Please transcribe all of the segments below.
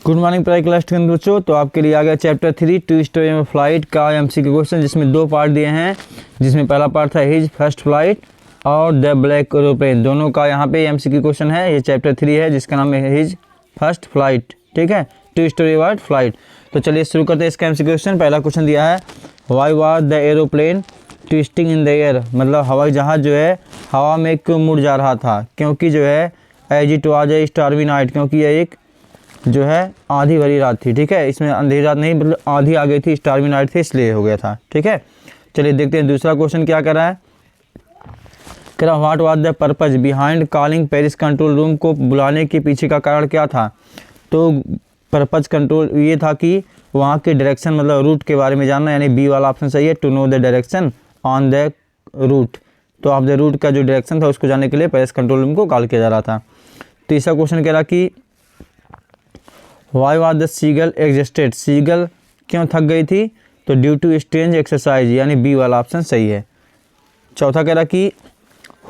Good morning private class के बच्चों। तो आपके लिए आ गया चैप्टर 3 टू स्टोरी में फ्लाइट का एमसीक्यू क्वेश्चन, जिसमें दो पार्ट दिए हैं। जिसमें पहला पार्ट था हिज फर्स्ट फ्लाइट और द ब्लैक एरोप्लेन, दोनों का यहाँ पे एमसीक्यू क्वेश्चन है। ये चैप्टर 3 है जिसका नाम है हिज फर्स्ट फ्लाइट, ठीक है, टू स्टोरी अबाउट फ्लाइट। तो चलिए शुरू करते हैं इसका एमसीक्यू क्वेश्चन। पहला क्वेश्चन दिया है why was the aeroplane twisting in the air, मतलब हवाई जहाज़ जो है हवा में क्यों मुड़ जा रहा था, क्योंकि जो है as it was a stormy night, क्योंकि यह एक जो है आधी भरी रात थी, ठीक है। इसमें अंधेरी रात नहीं, मतलब आधी आ गई थी, स्टार्मी नाइट थी इसलिए हो गया था, ठीक है। चलिए देखते हैं दूसरा क्वेश्चन क्या कर रहा है। कह रहा what was the purpose behind calling Paris control room, को बुलाने के पीछे का कारण क्या था। तो पर्पज कंट्रोल ये था कि वहाँ के डायरेक्शन मतलब रूट के बारे में जानना, यानी बी वाला ऑप्शन सही है, to know the direction on the route. तो ऑफ द रूट का जो डायरेक्शन था उसको जानने के लिए पेरिस कंट्रोल रूम को कॉल किया जा रहा था। तीसरा क्वेश्चन कह रहा कि why was the seagull exhausted, seagull क्यों थक गई थी। तो ड्यू टू स्ट्रेंज एक्सरसाइज, यानी बी वाला ऑप्शन सही है। चौथा कह रहा कि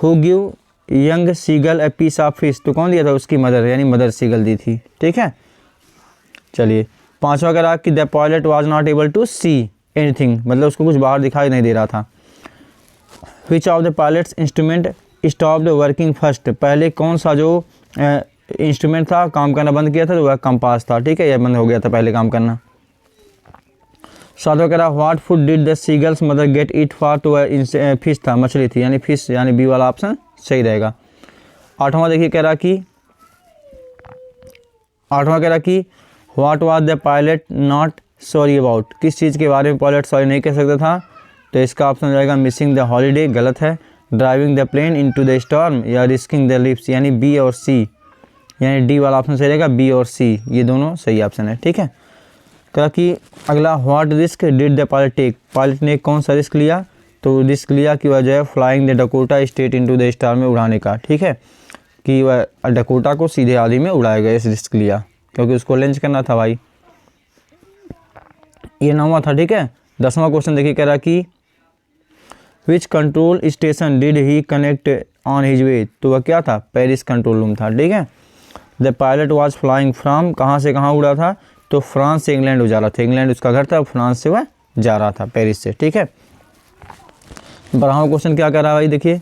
who give young seagull a piece of fish, तो कौन दिया था, उसकी मदर, यानी मदर सीगल दी थी, ठीक है। चलिए पांचवा कह रहा कि the pilot was not able to see anything, मतलब उसको कुछ बाहर दिखाई नहीं दे रहा था। Which of the pilots instrument stopped working first, पहले कौन सा जो इंस्ट्रूमेंट था काम करना बंद किया था, तो वह कंपास था, ठीक है, यह बंद हो गया था पहले काम करना। सातवां कह रहा what food did the seagulls mother get it for, तो वह फिश था, मछली थी, यानी फिश, यानी बी वाला ऑप्शन सही रहेगा। आठवां देखिए कह रहा कि what was the pilot not sorry about, किस चीज़ के बारे में पायलट सॉरी नहीं कह सकता था। तो इसका ऑप्शन रहेगा मिसिंग द हॉलीडे, गलत है। Driving the plane into the storm या रिस्किंग द लिप्स, यानी बी और सी, यानी डी वाला ऑप्शन सही रहेगा, बी और सी ये दोनों सही ऑप्शन है, ठीक है। कहा कि अगला what risk did the pilot take, pilot ने कौन सा रिस्क लिया। तो रिस्क लिया कि वह जो है flying the Dakota state into the star में उड़ाने का, ठीक है, कि वह डकोटा को सीधे आधी में उड़ाएगा, इस रिस्क लिया क्योंकि उसको लॉन्च करना था भाई। ये 9वां था, ठीक है। 10वां क्वेश्चन देखिए कह रहा कि which control station did he connect on his way, तो वह क्या था, पेरिस कंट्रोल रूम था, ठीक है। The pilot was flying from, कहाँ से कहाँ उड़ा था, तो फ्रांस से इंग्लैंड जा रहा था, इंग्लैंड उसका घर था, फ्रांस से वह जा रहा था पेरिस से, ठीक है। 12वां क्वेश्चन क्या कर रहा है भाई, देखिए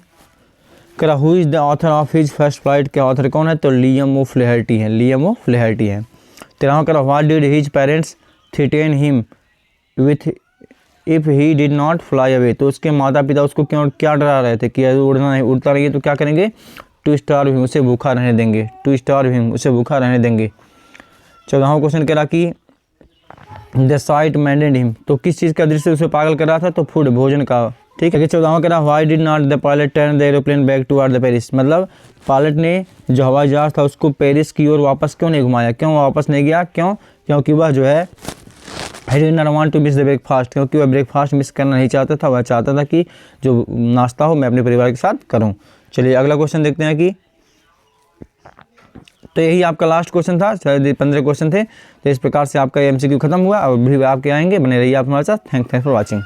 कह रहा who is the author of his first flight, के ऑथर कौन है, तो लियम ओ फ्लेहर्टी है, लियम ओ फ्लेहर्टी है। 13वां कह रहा what did his parents threaten him with if he did not fly away, तो उसके माता पिता उसको क्यों क्या डरा रहे थे कि उड़ता नहीं है तो क्या करेंगे, टू स्टार हिम, उसे भूखा रहने देंगे, टू स्टार हिम, उसे भूखा रहने देंगे। 14वां क्वेश्चन कह रहा कि द साइट मैंडेड हिम, तो किस चीज़ का दृश्य उसे पागल कर रहा था, तो फूड, भोजन का, ठीक है। 14वां कह रहा why did not the pilot turn the aeroplane back toward the Paris, मतलब पायलट ने जो हवाई जहाज था उसको पेरिस की ओर वापस क्यों नहीं घुमाया, क्यों वापस नहीं गया, क्यों, क्योंकि वह जो है I did not want to miss the breakfast, क्योंकि वह ब्रेकफास्ट मिस करना नहीं चाहता था, वह चाहता था कि जो नाश्ता हो मैं अपने परिवार के साथ करूं। चलिए अगला क्वेश्चन देखते हैं कि, तो यही आपका लास्ट क्वेश्चन था, 15 क्वेश्चन थे। तो इस प्रकार से आपका एमसीक्यू खत्म हुआ और भी आपके आएंगे, बने रहिए आप हमारे साथ। Thanks for watching.